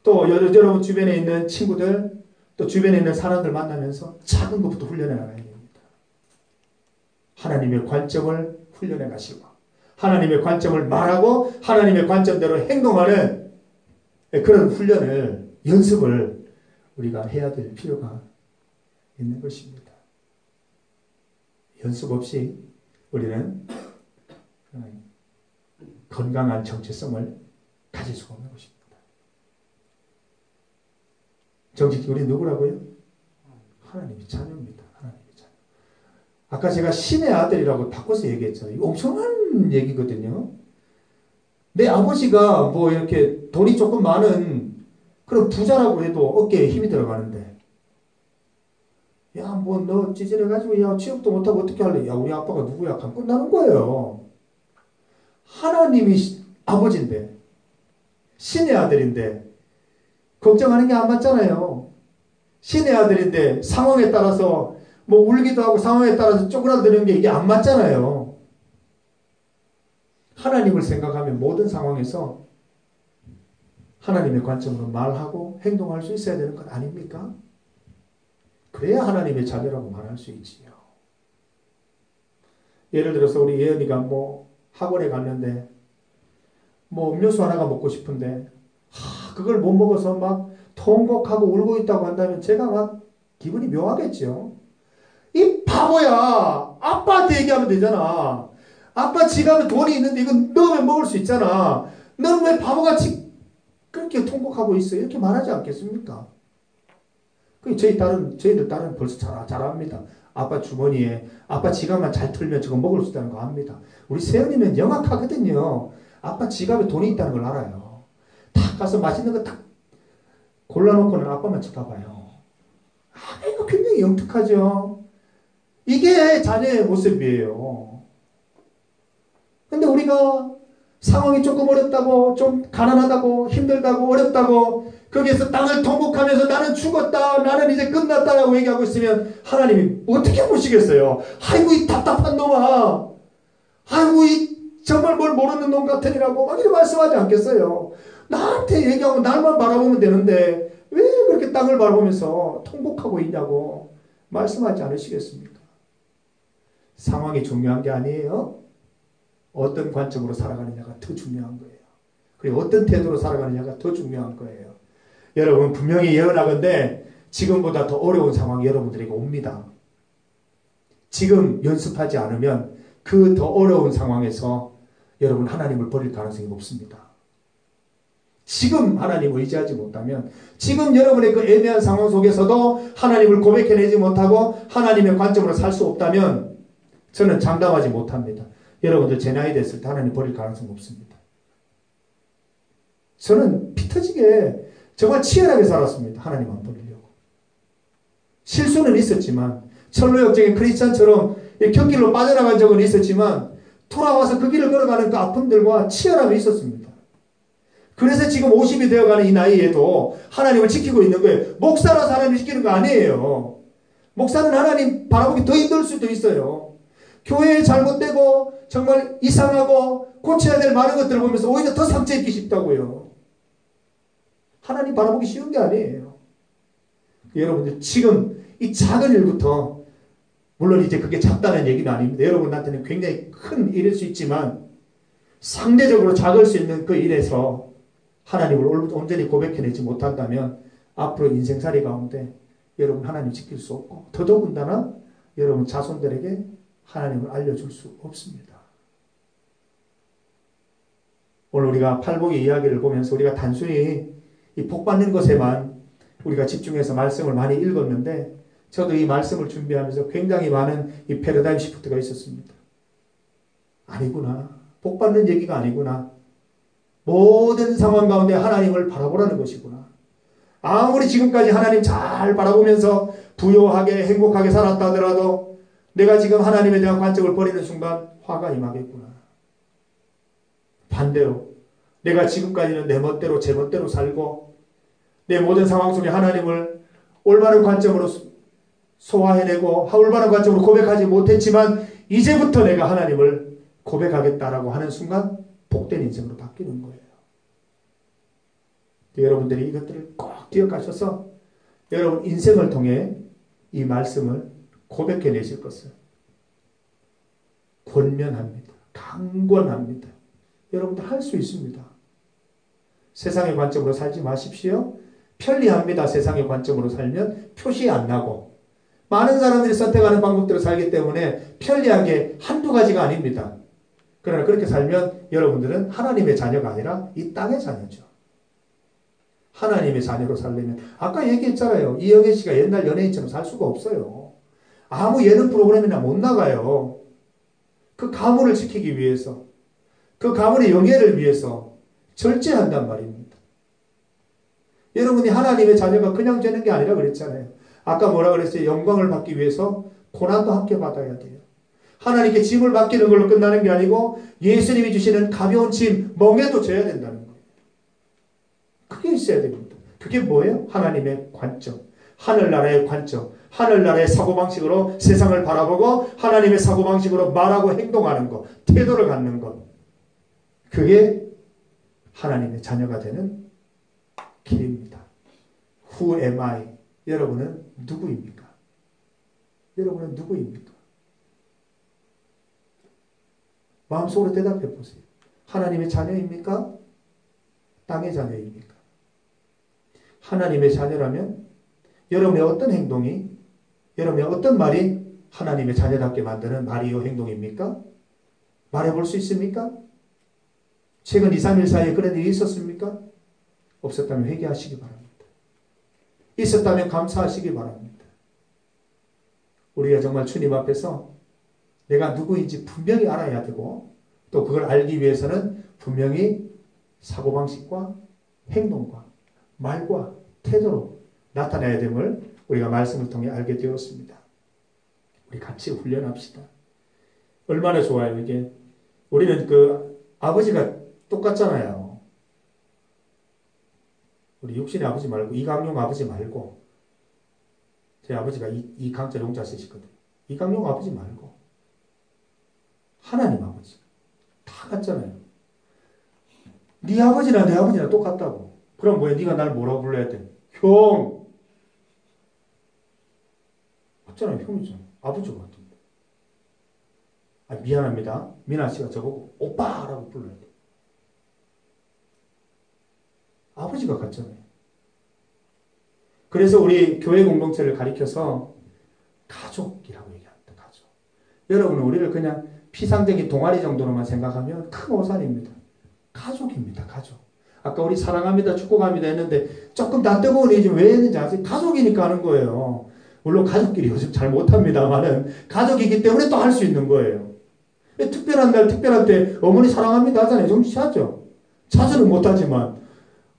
또 여러분 주변에 있는 친구들 또 주변에 있는 사람들 만나면서 작은 것부터 훈련해 나가야 됩니다. 하나님의 관점을 훈련해 가시고 하나님의 관점을 말하고 하나님의 관점대로 행동하는 그런 훈련을 연습을 우리가 해야 될 필요가 있는 것입니다. 연습 없이 우리는 건강한 정체성을 가질 수가 없는 것입니다. 정직 우리 누구라고요? 하나님의 자녀입니다. 하나님의 자녀. 아까 제가 신의 아들이라고 바꿔서 얘기했잖아요. 이거 엄청난 얘기거든요. 내 아버지가 뭐 이렇게 돈이 조금 많은 그런 부자라고 해도 어깨에 힘이 들어가는데 야, 뭐, 너 찌질해가지고, 야, 취업도 못하고 어떻게 할래? 야, 우리 아빠가 누구야? 하면 끝나는 거예요. 하나님이 아버지인데, 신의 아들인데, 걱정하는 게 안 맞잖아요. 신의 아들인데, 상황에 따라서, 뭐, 울기도 하고 상황에 따라서 쪼그라드는 게 이게 안 맞잖아요. 하나님을 생각하면 모든 상황에서 하나님의 관점으로 말하고 행동할 수 있어야 되는 것 아닙니까? 그래야 하나님의 자녀라고 말할 수 있지요. 예를 들어서 우리 예언이가 뭐 학원에 갔는데 뭐 음료수 하나가 먹고 싶은데 그걸 못 먹어서 막 통곡하고 울고 있다고 한다면 제가 막 기분이 묘하겠죠. 이 바보야. 아빠한테 얘기하면 되잖아. 아빠 지갑에 돈이 있는데 이건 넣으면 먹을 수 있잖아. 너는 왜 바보같이 그렇게 통곡하고 있어? 이렇게 말하지 않겠습니까? 저희들 딸은 벌써 잘 압니다. 아빠 주머니에, 아빠 지갑만 잘 털면 저거 먹을 수 있다는 거 압니다. 우리 세연이는 영악하거든요. 아빠 지갑에 돈이 있다는 걸 알아요. 딱 가서 맛있는 거 딱 골라놓고는 아빠만 쳐다봐요. 이거 굉장히 영특하죠. 이게 자녀의 모습이에요. 근데 우리가 상황이 조금 어렵다고, 좀 가난하다고, 힘들다고, 어렵다고, 거기에서 땅을 통곡하면서 나는 죽었다, 나는 이제 끝났다라고 얘기하고 있으면 하나님이 어떻게 보시겠어요? 아이고 이 답답한 놈아, 아이고 이 정말 뭘 모르는 놈 같으니라고 막 이렇게 말씀하지 않겠어요? 나한테 얘기하고 날만 바라보면 되는데 왜 그렇게 땅을 바라보면서 통곡하고 있냐고 말씀하지 않으시겠습니까? 상황이 중요한 게 아니에요. 어떤 관점으로 살아가느냐가 더 중요한 거예요. 그리고 어떤 태도로 살아가느냐가 더 중요한 거예요. 여러분 분명히 예언하건대 지금보다 더 어려운 상황이 여러분들에게 옵니다. 지금 연습하지 않으면 그 더 어려운 상황에서 여러분 하나님을 버릴 가능성이 높습니다. 지금 하나님을 의지하지 못하면 지금 여러분의 그 애매한 상황 속에서도 하나님을 고백해내지 못하고 하나님의 관점으로 살 수 없다면 저는 장담하지 못합니다. 여러분들 제 나이 됐을 때 하나님 버릴 가능성이 없습니다. 저는 피 터지게 정말 치열하게 살았습니다. 하나님 안 버리려고. 실수는 있었지만 철로역적인 크리스찬처럼 곁길로 빠져나간 적은 있었지만 돌아와서 그 길을 걸어가는 그 아픔들과 치열함이 있었습니다. 그래서 지금 50이 되어가는 이 나이에도 하나님을 지키고 있는 거예요. 목사라서 하나님을 지키는 거 아니에요. 목사는 하나님 바라보기 더 힘들 수도 있어요. 교회에 잘못되고 정말 이상하고 고쳐야 될 많은 것들을 보면서 오히려 더 상처 입기 쉽다고요. 하나님 바라보기 쉬운 게 아니에요. 여러분들 지금 이 작은 일부터 물론 이제 그게 작다는 얘기는 아닙니다. 여러분한테는 굉장히 큰 일일 수 있지만 상대적으로 작을 수 있는 그 일에서 하나님을 온전히 고백해내지 못한다면 앞으로 인생살이 가운데 여러분 하나님 지킬 수 없고 더더군다나 여러분 자손들에게 하나님을 알려줄 수 없습니다. 오늘 우리가 팔복의 이야기를 보면서 우리가 단순히 이 복 받는 것에만 우리가 집중해서 말씀을 많이 읽었는데 저도 이 말씀을 준비하면서 굉장히 많은 이 패러다임 시프트가 있었습니다. 아니구나. 복 받는 얘기가 아니구나. 모든 상황 가운데 하나님을 바라보라는 것이구나. 아무리 지금까지 하나님 잘 바라보면서 부요하게 행복하게 살았다 하더라도 내가 지금 하나님에 대한 관점을 버리는 순간 화가 임하겠구나. 반대로 내가 지금까지는 내 멋대로 제 멋대로 살고 내 모든 상황 속에 하나님을 올바른 관점으로 소화해내고 올바른 관점으로 고백하지 못했지만 이제부터 내가 하나님을 고백하겠다라고 하는 순간 복된 인생으로 바뀌는 거예요. 여러분들이 이것들을 꼭 기억하셔서 여러분 인생을 통해 이 말씀을 고백해내실 것을 권면합니다. 강권합니다. 여러분들 할 수 있습니다. 세상의 관점으로 살지 마십시오. 편리합니다. 세상의 관점으로 살면 표시 안 나고 많은 사람들이 선택하는 방법대로 살기 때문에 편리한 게 한두 가지가 아닙니다. 그러나 그렇게 살면 여러분들은 하나님의 자녀가 아니라 이 땅의 자녀죠. 하나님의 자녀로 살려면 아까 얘기했잖아요. 이영애 씨가 옛날 연예인처럼 살 수가 없어요. 아무 예능 프로그램이나 못 나가요. 그 가문을 지키기 위해서 그 가문의 영예를 위해서 절제한단 말입니다. 여러분이 하나님의 자녀가 그냥 되는 게 아니라 그랬잖아요. 아까 뭐라 그랬어요? 영광을 받기 위해서 고난도 함께 받아야 돼요. 하나님께 짐을 맡기는 걸로 끝나는 게 아니고 예수님이 주시는 가벼운 짐, 멍에도 져야 된다는 거예요. 그게 있어야 됩니다. 그게 뭐예요? 하나님의 관점, 하늘나라의 관점, 하늘나라의 사고방식으로 세상을 바라보고 하나님의 사고방식으로 말하고 행동하는 것, 태도를 갖는 것. 그게 하나님의 자녀가 되는 길입니다. Who am I? 여러분은 누구입니까? 여러분은 누구입니까? 마음속으로 대답해 보세요. 하나님의 자녀입니까? 땅의 자녀입니까? 하나님의 자녀라면 여러분의 어떤 행동이, 여러분의 어떤 말이 하나님의 자녀답게 만드는 말이요 행동입니까? 말해볼 수 있습니까? 최근 2, 3일 사이에 그런 일이 있었습니까? 없었다면 회개하시기 바랍니다. 있었다면 감사하시기 바랍니다. 우리가 정말 주님 앞에서 내가 누구인지 분명히 알아야 되고 또 그걸 알기 위해서는 분명히 사고방식과 행동과 말과 태도로 나타내야 됨을 우리가 말씀을 통해 알게 되었습니다. 우리 같이 훈련합시다. 얼마나 좋아요 이게. 우리는 그 아버지가 똑같잖아요. 우리 육신의 아버지 말고 이강용 아버지 말고 제 아버지가 이강자 용자 쓰시거든요. 이강용 아버지 말고 하나님 아버지 다 같잖아요. 네 아버지나 내 아버지나 똑같다고. 그럼 뭐야? 네가 날 뭐라고 불러야 돼? 형. 맞잖아요. 형이잖아. 아버지 같은데. 아, 미안합니다. 미나 씨가 저보고 오빠라고 불러야 돼. 아버지가 같잖아요. 그래서 우리 교회 공동체를 가리켜서 가족이라고 얘기합니다. 가족. 여러분은 우리를 그냥 피상적인 동아리 정도로만 생각하면 큰 오산입니다. 가족입니다. 가족. 아까 우리 사랑합니다. 축복합니다 했는데 조금 다 뜨거운 얘기 왜 했는지 아세요? 가족이니까 하는 거예요. 물론 가족끼리 요즘 잘 못합니다만은 가족이기 때문에 또 할 수 있는 거예요. 특별한 날 특별한 때 어머니 사랑합니다 하잖아요. 정신 하죠. 자주는 못하지만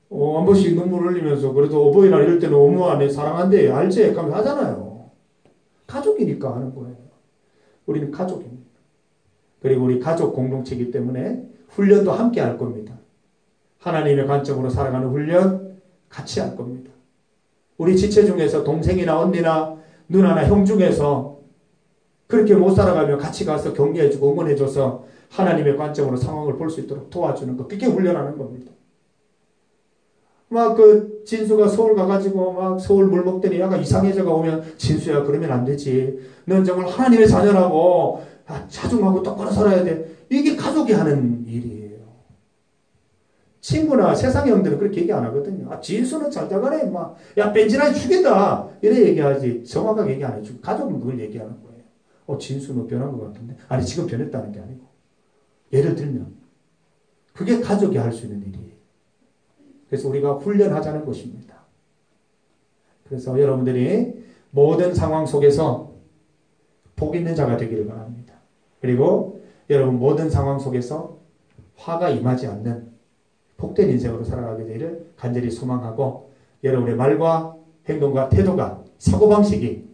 한 번씩 눈물 흘리면서 그래도 어버이날 이럴 때는 어머니 사랑한대 알지? 그러면 하잖아요. 가족이니까 하는 거예요. 우리는 가족입니다. 그리고 우리 가족 공동체이기 때문에 훈련도 함께 할 겁니다. 하나님의 관점으로 살아가는 훈련 같이 할 겁니다. 우리 지체 중에서 동생이나 언니나 누나나 형 중에서 그렇게 못 살아가면 같이 가서 격려해주고 응원해줘서 하나님의 관점으로 상황을 볼 수 있도록 도와주는 것. 그게 훈련하는 겁니다. 막 그 진수가 서울 가가지고 막 서울 물 먹더니 약간 이상해져가 오면 진수야 그러면 안 되지. 넌 정말 하나님의 자녀라고 자중하고 똑바로 살아야 돼. 이게 가족이 하는 일이에요. 친구나 세상 형들은 그렇게 얘기 안 하거든요. 아, 진수는 잘 나가네. 막, 야, 뺀질하게 죽인다. 이래 얘기하지. 정확하게 얘기 안 해주고. 가족은 그걸 얘기하는 거예요. 진수는 변한 것 같은데. 아니, 지금 변했다는 게 아니고. 예를 들면, 그게 가족이 할 수 있는 일이에요. 그래서 우리가 훈련하자는 것입니다. 그래서 여러분들이 모든 상황 속에서 복 있는 자가 되기를 바랍니다. 그리고 여러분 모든 상황 속에서 화가 임하지 않는 복된 인생으로 살아가게 되기를 간절히 소망하고, 여러분의 말과 행동과 태도가, 사고방식이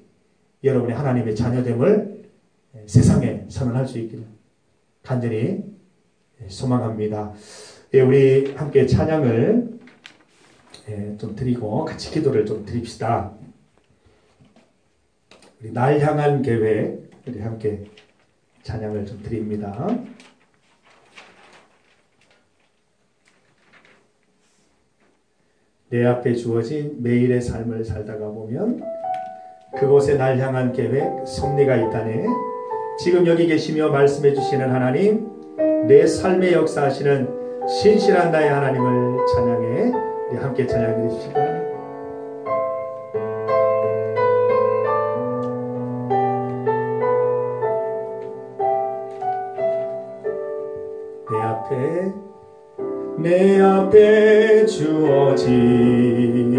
여러분의 하나님의 자녀됨을 세상에 선언할 수 있기를 간절히 소망합니다. 우리 함께 찬양을 좀 드리고 같이 기도를 좀 드립시다. 우리 날 향한 계획, 우리 함께 찬양을 좀 드립니다. 내 앞에 주어진 매일의 삶을 살다가 보면 그곳에 날 향한 계획, 섭리가 있다네. 지금 여기 계시며 말씀해 주시는 하나님, 내 삶에 역사하시는 신실한 나의 하나님을 찬양해. 우리 함께 찬양해 주십시다. 내 앞에 주어진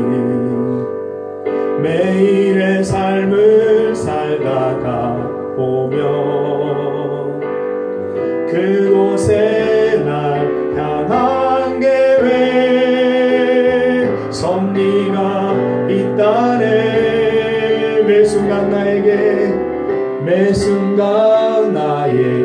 매일의 삶을 살다가 보면 그곳에 날 향한 계획, 섭리가 있다네. 매 순간 나에게